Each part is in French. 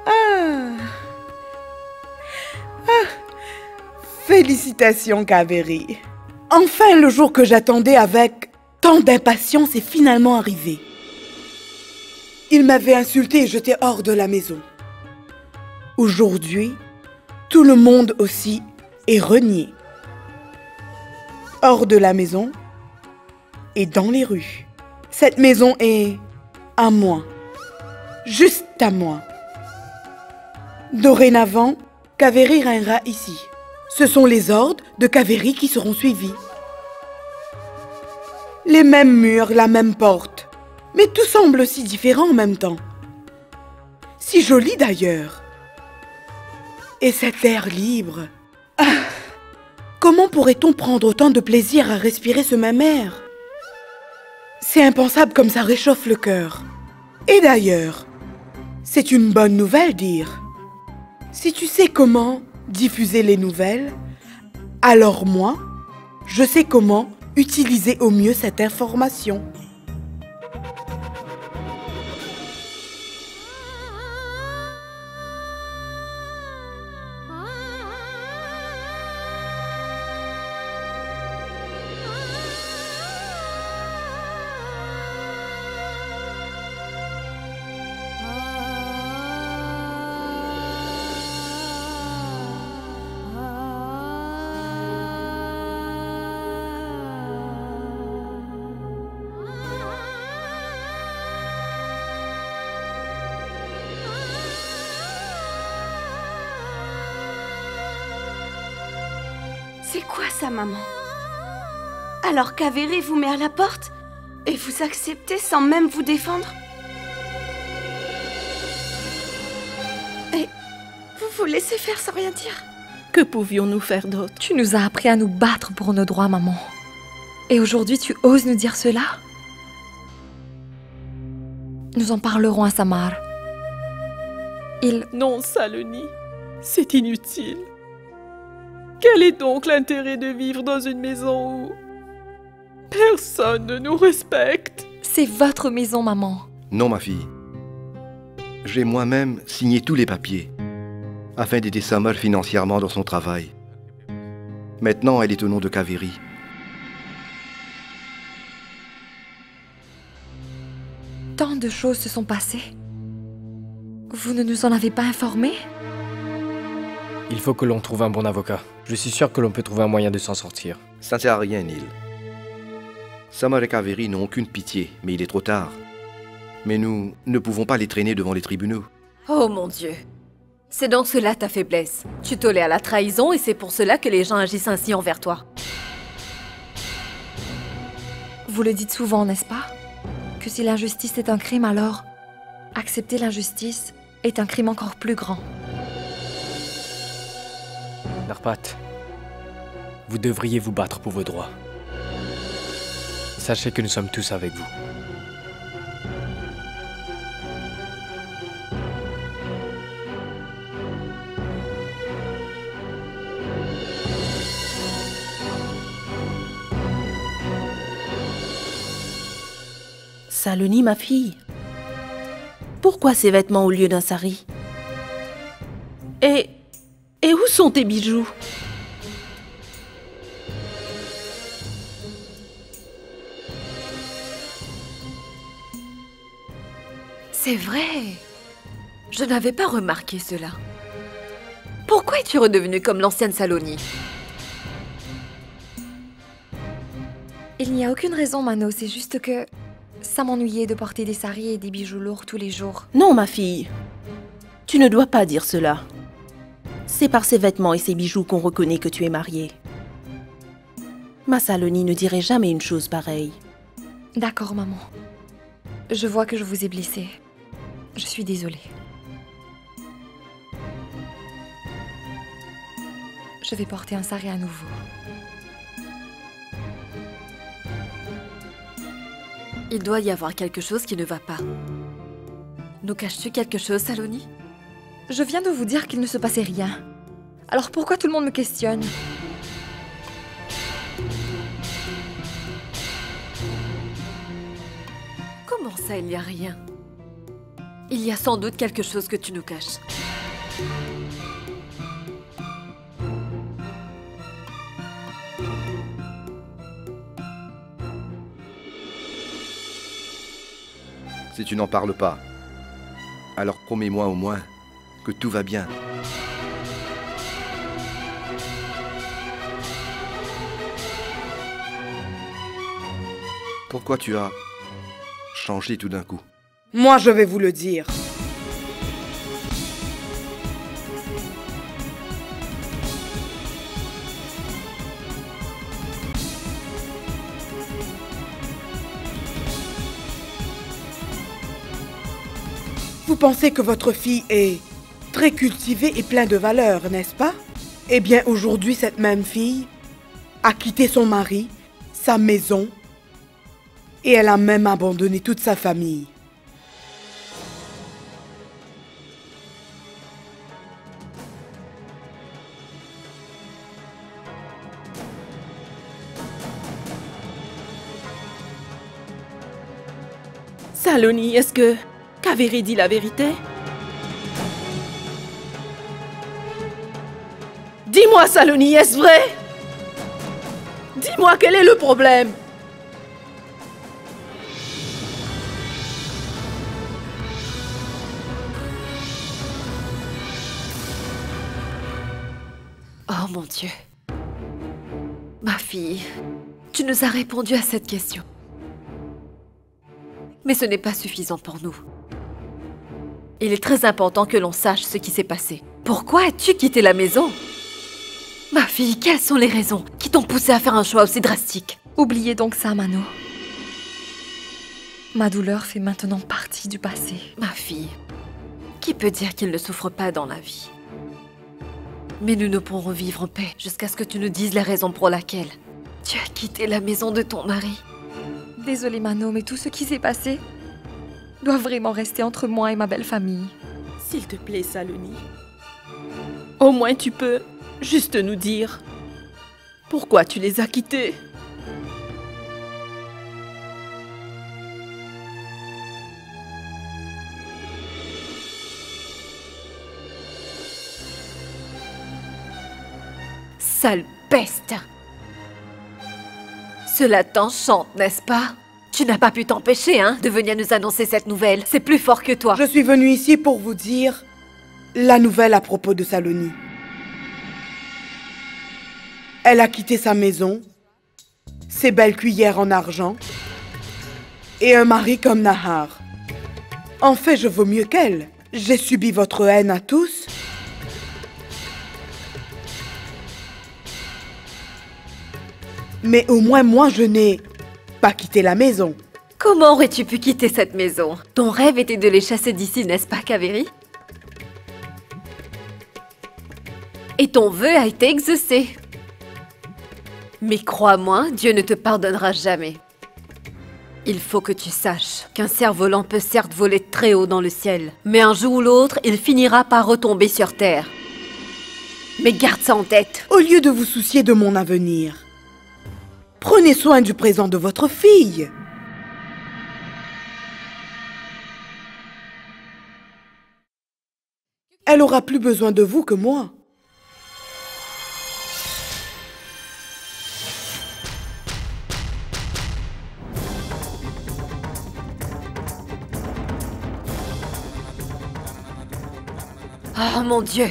Ah. Ah. Félicitations, Kaveri. Enfin, le jour que j'attendais avec tant d'impatience est finalement arrivé. Il m'avait insulté et jeté hors de la maison. Aujourd'hui, tout le monde aussi est renié. Hors de la maison et dans les rues. Cette maison est à moi. Juste à moi. Dorénavant, Kaveri régnera ici. Ce sont les ordres de Kaveri qui seront suivis. Les mêmes murs, la même porte. Mais tout semble si différent en même temps. Si joli d'ailleurs. Et cet air libre. Ah, comment pourrait-on prendre autant de plaisir à respirer ce même air? C'est impensable comme ça réchauffe le cœur. Et d'ailleurs, c'est une bonne nouvelle, dire. Si tu sais comment diffuser les nouvelles, alors moi, je sais comment utiliser au mieux cette information. C'est quoi ça, maman? Alors Kaveri vous met à la porte et vous acceptez sans même vous défendre? Et vous vous laissez faire sans rien dire? Que pouvions-nous faire d'autre? Tu nous as appris à nous battre pour nos droits, maman. Et aujourd'hui, tu oses nous dire cela? Nous en parlerons à Samar. Non, Saloni, c'est inutile. Quel est donc l'intérêt de vivre dans une maison où personne ne nous respecte? C'est votre maison, maman. Non, ma fille. J'ai moi-même signé tous les papiers afin d'aider Samar financièrement dans son travail. Maintenant, elle est au nom de Kaveri. Tant de choses se sont passées. Vous ne nous en avez pas informés? Il faut que l'on trouve un bon avocat. Je suis sûr que l'on peut trouver un moyen de s'en sortir. Ça ne sert à rien, Neil. Samar et Kaveri n'ont aucune pitié, mais il est trop tard. Mais nous ne pouvons pas les traîner devant les tribunaux. Oh mon Dieu. C'est donc cela ta faiblesse. Tu tolères la trahison et c'est pour cela que les gens agissent ainsi envers toi. Vous le dites souvent, n'est-ce pas? Que si l'injustice est un crime, alors accepter l'injustice est un crime encore plus grand. Narpat, vous devriez vous battre pour vos droits. Sachez que nous sommes tous avec vous. Saloni, ma fille. Pourquoi ces vêtements au lieu d'un sari? Et où sont tes bijoux? C'est vrai. Je n'avais pas remarqué cela. Pourquoi es-tu redevenue comme l'ancienne Saloni? Il n'y a aucune raison, Mano, c'est juste que ça m'ennuyait de porter des saris et des bijoux lourds tous les jours. Non, ma fille. Tu ne dois pas dire cela. C'est par ces vêtements et ces bijoux qu'on reconnaît que tu es mariée. Ma Saloni ne dirait jamais une chose pareille. D'accord, maman. Je vois que je vous ai blessée. Je suis désolée. Je vais porter un sari à nouveau. Il doit y avoir quelque chose qui ne va pas. Nous caches-tu quelque chose, Saloni? Je viens de vous dire qu'il ne se passait rien. Alors pourquoi tout le monde me questionne? Comment ça, il n'y a rien? Il y a sans doute quelque chose que tu nous caches. Si tu n'en parles pas, alors promets-moi au moins que tout va bien. Pourquoi tu as changé tout d'un coup? Moi, je vais vous le dire. Vous pensez que votre fille est très cultivée et pleine de valeurs, n'est-ce pas? Eh bien, aujourd'hui, cette même fille a quitté son mari, sa maison, et elle a même abandonné toute sa famille. Saloni, est-ce que Kaveri dit la vérité? Dis-moi, Saloni, est-ce vrai? Dis-moi, quel est le problème? Oh mon Dieu. Ma fille, tu nous as répondu à cette question. Mais ce n'est pas suffisant pour nous. Il est très important que l'on sache ce qui s'est passé. Pourquoi as-tu quitté la maison? Ma fille, quelles sont les raisons qui t'ont poussée à faire un choix aussi drastique? Oubliez donc ça, Mano. Ma douleur fait maintenant partie du passé. Ma fille, qui peut dire qu'il ne souffre pas dans la vie? Mais nous ne pourrons vivre en paix jusqu'à ce que tu nous dises la raison pour laquelle tu as quitté la maison de ton mari. Désolée, Mano, mais tout ce qui s'est passé doit vraiment rester entre moi et ma belle famille. S'il te plaît, Saloni. Au moins tu peux juste nous dire pourquoi tu les as quittés. Sale peste! Cela t'enchante, n'est-ce pas? Tu n'as pas pu t'empêcher, hein, de venir nous annoncer cette nouvelle. C'est plus fort que toi. Je suis venue ici pour vous dire la nouvelle à propos de Saloni. Elle a quitté sa maison, ses belles cuillères en argent et un mari comme Nahar. En fait, je vaux mieux qu'elle. J'ai subi votre haine à tous. Mais au moins, moi, je n'ai pas quitté la maison. Comment aurais-tu pu quitter cette maison? Ton rêve était de les chasser d'ici, n'est-ce pas, Kaveri? Et ton vœu a été exaucé. Mais crois-moi, Dieu ne te pardonnera jamais. Il faut que tu saches qu'un cerf-volant peut certes voler très haut dans le ciel, mais un jour ou l'autre, il finira par retomber sur terre. Mais garde ça en tête. Au lieu de vous soucier de mon avenir, prenez soin du présent de votre fille. Elle aura plus besoin de vous que moi. Oh mon Dieu!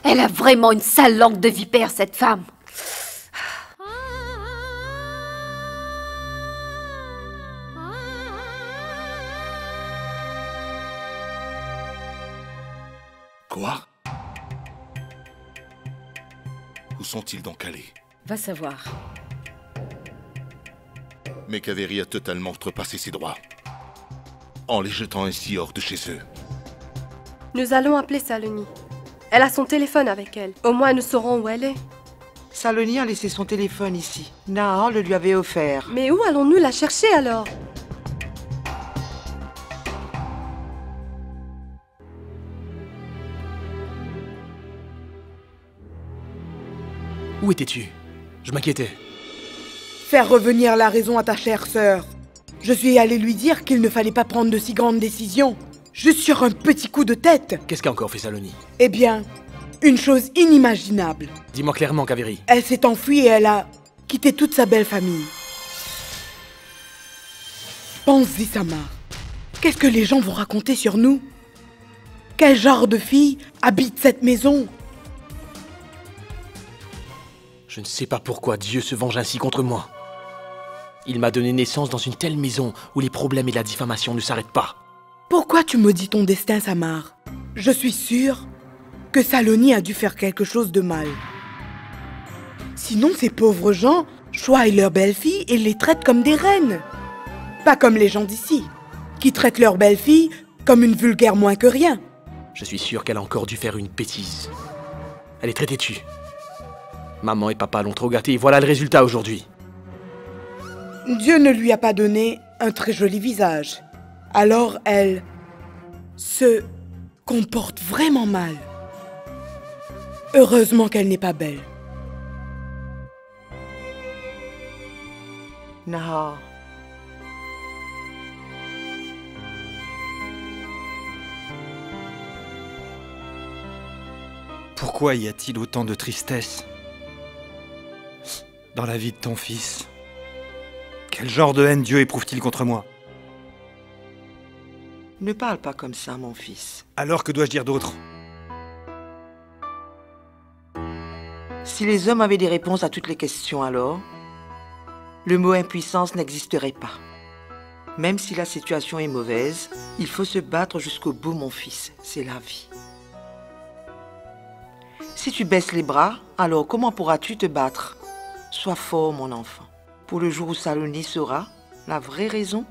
Elle a vraiment une sale langue de vipère, cette femme! Quoi? Où sont-ils donc allés? Va savoir. Mais Kaveri a totalement outrepassé ses droits, en les jetant ainsi hors de chez eux. Nous allons appeler Saloni. Elle a son téléphone avec elle. Au moins, nous saurons où elle est. Saloni a laissé son téléphone ici. Nahar le lui avait offert. Mais où allons-nous la chercher alors? Où étais-tu? Je m'inquiétais. Faire revenir la raison à ta chère sœur. Je suis allée lui dire qu'il ne fallait pas prendre de si grandes décisions. Juste sur un petit coup de tête. Qu'est-ce qu'a encore fait Saloni? Eh bien, une chose inimaginable. Dis-moi clairement, Kaveri. Elle s'est enfuie et elle a quitté toute sa belle famille. Pense-y, Samar. Qu'est-ce que les gens vont raconter sur nous? Quel genre de fille habite cette maison? Je ne sais pas pourquoi Dieu se venge ainsi contre moi. Il m'a donné naissance dans une telle maison où les problèmes et la diffamation ne s'arrêtent pas. Pourquoi tu maudis ton destin, Samar? Je suis sûre que Saloni a dû faire quelque chose de mal. Sinon, ces pauvres gens choisent leurs belles-filles et les traitent comme des reines. Pas comme les gens d'ici, qui traitent leurs belles-filles comme une vulgaire moins que rien. Je suis sûr qu'elle a encore dû faire une bêtise. Elle est très têtue. Maman et papa l'ont trop gâtée, voilà le résultat aujourd'hui. Dieu ne lui a pas donné un très joli visage. Alors elle se comporte vraiment mal. Heureusement qu'elle n'est pas belle. Nahar. Pourquoi y a-t-il autant de tristesse dans la vie de ton fils? Quel genre de haine Dieu éprouve-t-il contre moi? Ne parle pas comme ça, mon fils. Alors que dois-je dire d'autre? Si les hommes avaient des réponses à toutes les questions alors, le mot impuissance n'existerait pas. Même si la situation est mauvaise, il faut se battre jusqu'au bout, mon fils. C'est la vie. Si tu baisses les bras, alors comment pourras-tu te battre? Sois fort, mon enfant. Pour le jour où Saloni saura la vraie raison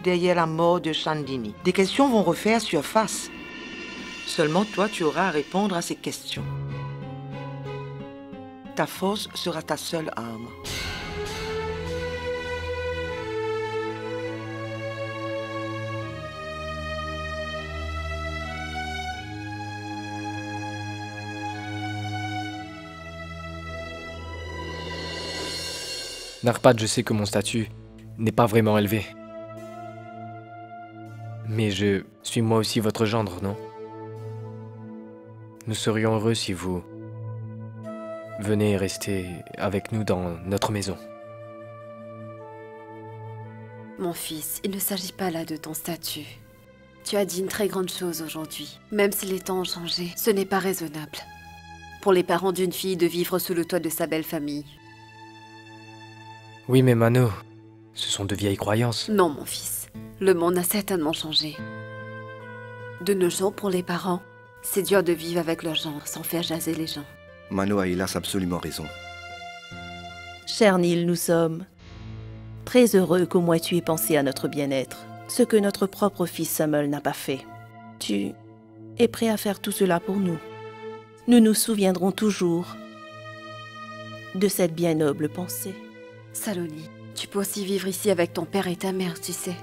derrière la mort de Chandini. Des questions vont refaire surface. Seulement toi, tu auras à répondre à ces questions. Ta force sera ta seule arme. Narpad, je sais que mon statut n'est pas vraiment élevé. Mais je suis moi aussi votre gendre, non? Nous serions heureux si vous venez rester avec nous dans notre maison. Mon fils, il ne s'agit pas là de ton statut. Tu as dit une très grande chose aujourd'hui. Même si les temps ont changé, ce n'est pas raisonnable pour les parents d'une fille de vivre sous le toit de sa belle famille. Oui, mais Mano, ce sont de vieilles croyances. Non, mon fils. Le monde a certainement changé. De nos jours, pour les parents, c'est dur de vivre avec leur genre sans faire jaser les gens. Mano a hélas absolument raison. Cher Neil, nous sommes très heureux qu'au moins tu aies pensé à notre bien-être, ce que notre propre fils Samuel n'a pas fait. Tu es prêt à faire tout cela pour nous. Nous nous souviendrons toujours de cette bien noble pensée. Saloni, tu peux aussi vivre ici avec ton père et ta mère, tu sais.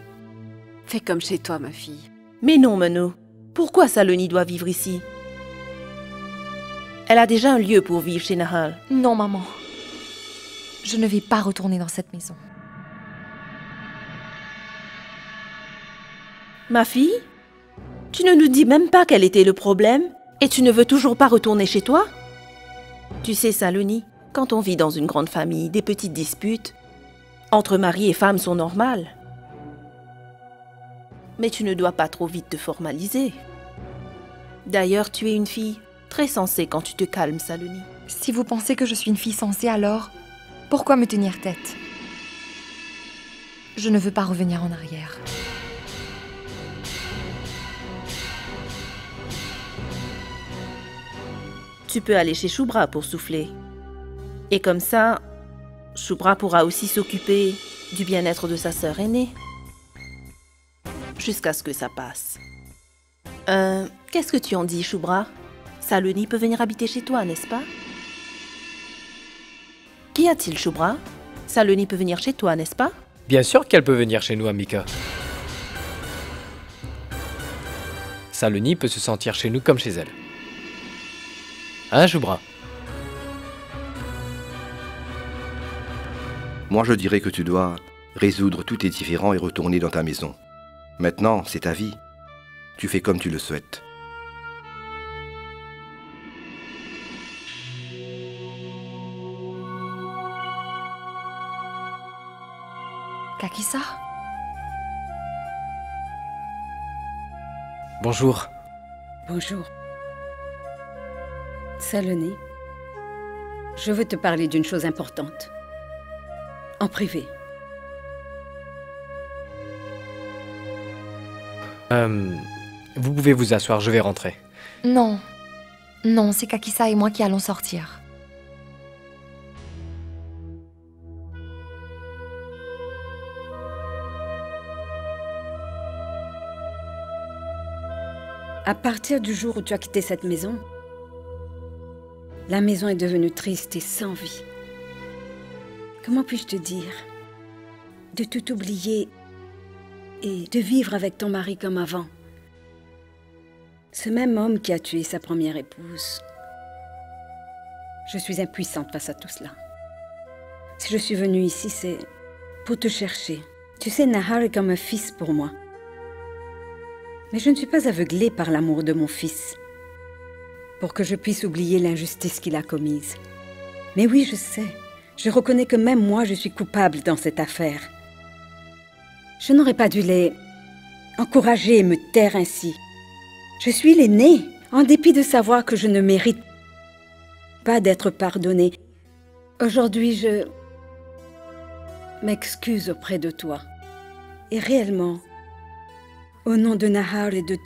Fais comme chez toi, ma fille. Mais non, Mano. Pourquoi Saloni doit vivre ici? Elle a déjà un lieu pour vivre chez Nahal. Non, maman. Je ne vais pas retourner dans cette maison. Ma fille? Tu ne nous dis même pas quel était le problème? Et tu ne veux toujours pas retourner chez toi? Tu sais, Saloni, quand on vit dans une grande famille, des petites disputes entre mari et femme sont normales. Mais tu ne dois pas trop vite te formaliser. D'ailleurs, tu es une fille très sensée quand tu te calmes, Saloni. Si vous pensez que je suis une fille sensée, alors pourquoi me tenir tête? Je ne veux pas revenir en arrière. Tu peux aller chez Shubra pour souffler. Et comme ça, Shubra pourra aussi s'occuper du bien-être de sa sœur aînée. Jusqu'à ce que ça passe. Qu'est-ce que tu en dis, Shubra? Saloni peut venir habiter chez toi, n'est-ce pas? Qu'y a-t-il, Shubra? Saloni peut venir chez toi, n'est-ce pas? Bien sûr qu'elle peut venir chez nous, Amika. Saloni peut se sentir chez nous comme chez elle. Hein, Shubra? Moi, je dirais que tu dois résoudre tous tes différends et retourner dans ta maison. Maintenant, c'est ta vie. Tu fais comme tu le souhaites. Kakissa? Bonjour. Bonjour. Saloni, je veux te parler d'une chose importante. En privé. Vous pouvez vous asseoir, je vais rentrer. Non. Non, c'est Kakissa et moi qui allons sortir. À partir du jour où tu as quitté cette maison, la maison est devenue triste et sans vie. Comment puis-je te dire? De tout oublier et de vivre avec ton mari comme avant. Ce même homme qui a tué sa première épouse. Je suis impuissante face à tout cela. Si je suis venue ici, c'est pour te chercher. Tu sais, Nahar est comme un fils pour moi. Mais je ne suis pas aveuglée par l'amour de mon fils, pour que je puisse oublier l'injustice qu'il a commise. Mais oui, je sais. Je reconnais que même moi, je suis coupable dans cette affaire. Je n'aurais pas dû les encourager et me taire ainsi. Je suis l'aînée, en dépit de savoir que je ne mérite pas d'être pardonnée. Aujourd'hui, je m'excuse auprès de toi. Et réellement, au nom de Nahar et de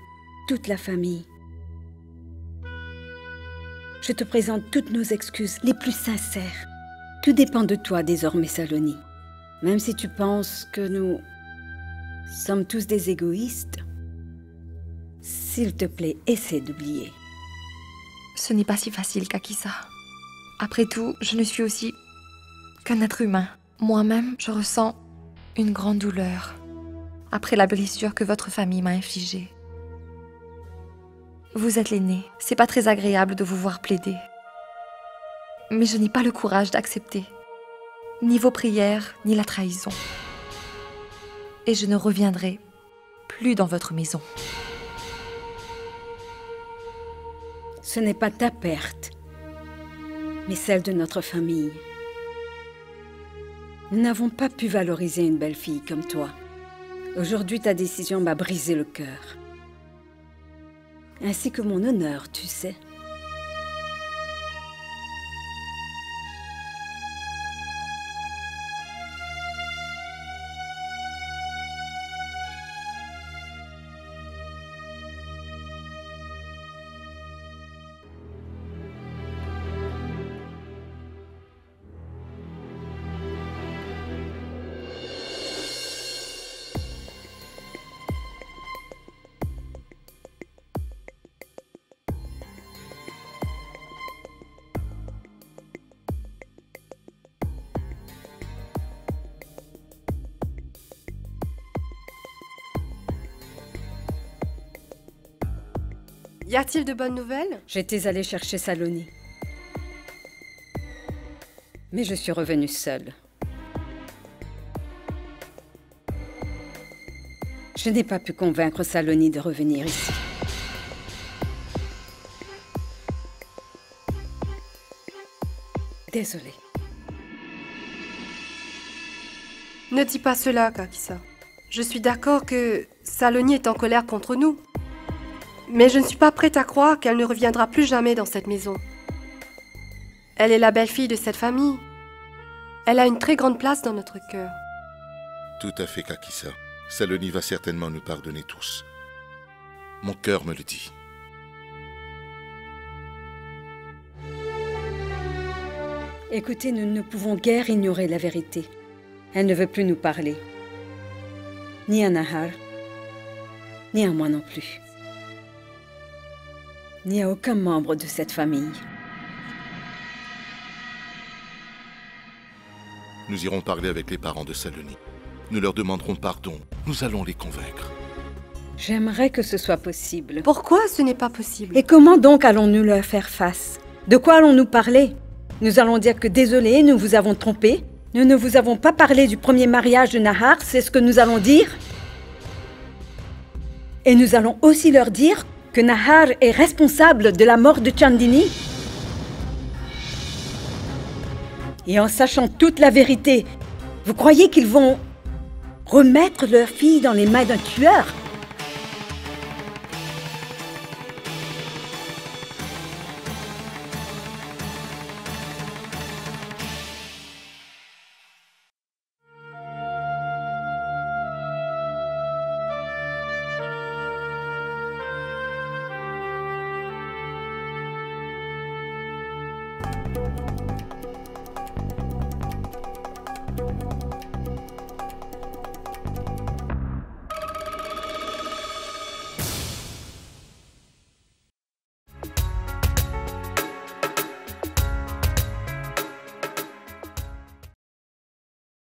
toute la famille, je te présente toutes nos excuses les plus sincères. Tout dépend de toi désormais, Saloni. Même si tu penses que nous sommes tous des égoïstes, s'il te plaît, essaie d'oublier. Ce n'est pas si facile, Kakissa. Après tout, je ne suis aussi qu'un être humain. Moi-même, je ressens une grande douleur après la blessure que votre famille m'a infligée. Vous êtes l'aîné. C'est pas très agréable de vous voir plaider. Mais je n'ai pas le courage d'accepter ni vos prières, ni la trahison. Et je ne reviendrai plus dans votre maison. Ce n'est pas ta perte, mais celle de notre famille. Nous n'avons pas pu valoriser une belle fille comme toi. Aujourd'hui, ta décision m'a brisé le cœur. Ainsi que mon honneur, tu sais. Y a-t-il de bonnes nouvelles? J'étais allée chercher Saloni. Mais je suis revenue seule. Je n'ai pas pu convaincre Saloni de revenir ici. Désolée. Ne dis pas cela, Kakissa. Je suis d'accord que Saloni est en colère contre nous. Mais je ne suis pas prête à croire qu'elle ne reviendra plus jamais dans cette maison. Elle est la belle-fille de cette famille. Elle a une très grande place dans notre cœur. Tout à fait, Kakissa. Saloni va certainement nous pardonner tous. Mon cœur me le dit. Écoutez, nous ne pouvons guère ignorer la vérité. Elle ne veut plus nous parler. Ni à Nahar, ni à moi non plus. Ni à aucun membre de cette famille. Nous irons parler avec les parents de Saloni. Nous leur demanderons pardon. Nous allons les convaincre. J'aimerais que ce soit possible. Pourquoi ce n'est pas possible? Et comment donc allons-nous leur faire face? De quoi allons-nous parler? Nous allons dire que désolé, nous vous avons trompé. Nous ne vous avons pas parlé du premier mariage de Nahar, c'est ce que nous allons dire? Et nous allons aussi leur dire que Nahar est responsable de la mort de Chandini. Et en sachant toute la vérité, vous croyez qu'ils vont remettre leur fille dans les mains d'un tueur ?